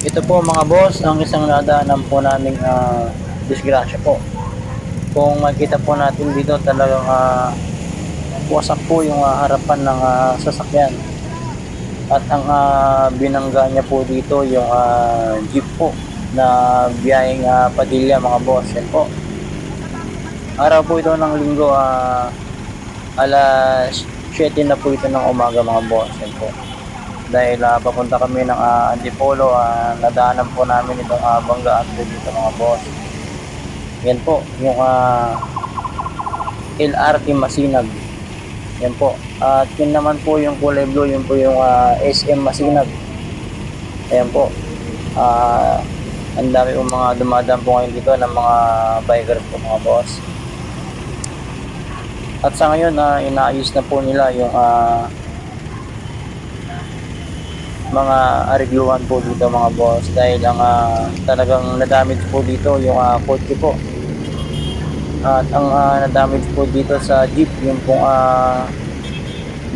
Ito po mga boss, ang isang nadaanan po naming disgrasya po. Kung makita po natin dito talagang wasak po yung harapan ng sasakyan. At ang binangga niya po dito yung jeep po na biyaheng Padilla mga boss. Yan po. Araw po ito ng linggo, alas 7 na po ito ng umaga mga boss. Yan po. Dahil papunta kami ng Antipolo, nadaanan po namin itong banggaan po dito mga boss. Yan po, yung LRT Masinag. Yan po. At yun naman po yung kulay blue, yun po yung SM Masinag. Ayan po. Ang dami po mga dumadaan po ngayon dito ng mga bikers po mga boss. At sa ngayon, inaayos na po nila yung mga arigluhan po dito mga boss, dahil ang talagang nadamage po dito yung kotse po. At ang nadamage po dito sa jeep yung pong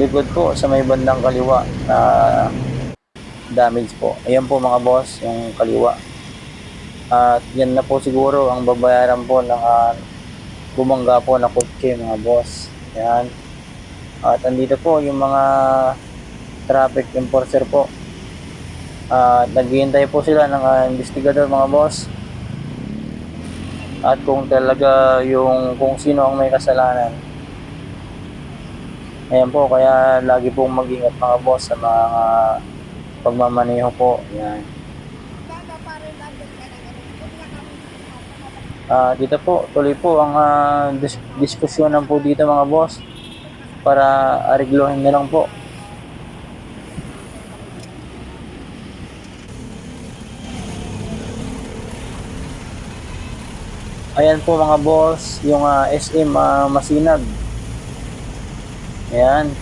likod po sa may bandang kaliwa na damage po. Ayan po mga boss yung kaliwa. At yan na po siguro ang babayaran po ng bumangga po na kotse mga boss. Ayan. At andito po yung mga traffic enforcer po. Naghihintay po sila ng investigador mga boss. At kung talaga kung sino ang may kasalanan. Ayan po, kaya lagi pong mag-ingat mga boss sa mga pagmamaneho po. Ayan. Dito po, tuloy po ang diskusyonan po dito mga boss para ariglohin na lang po. Ayan po mga boss, yung SM Masinag. Ayan.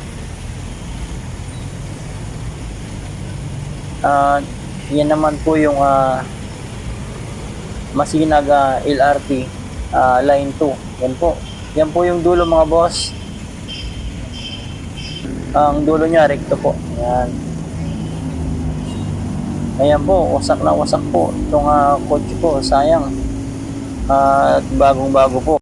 Yan naman po yung Masinag LRT Line 2. Yan po. Yan po yung dulo mga boss. Ang dulo niya rekto po. Ayan. Ayan po, wasak na wasak po itong kotse po. Sayang. At bagong bago po.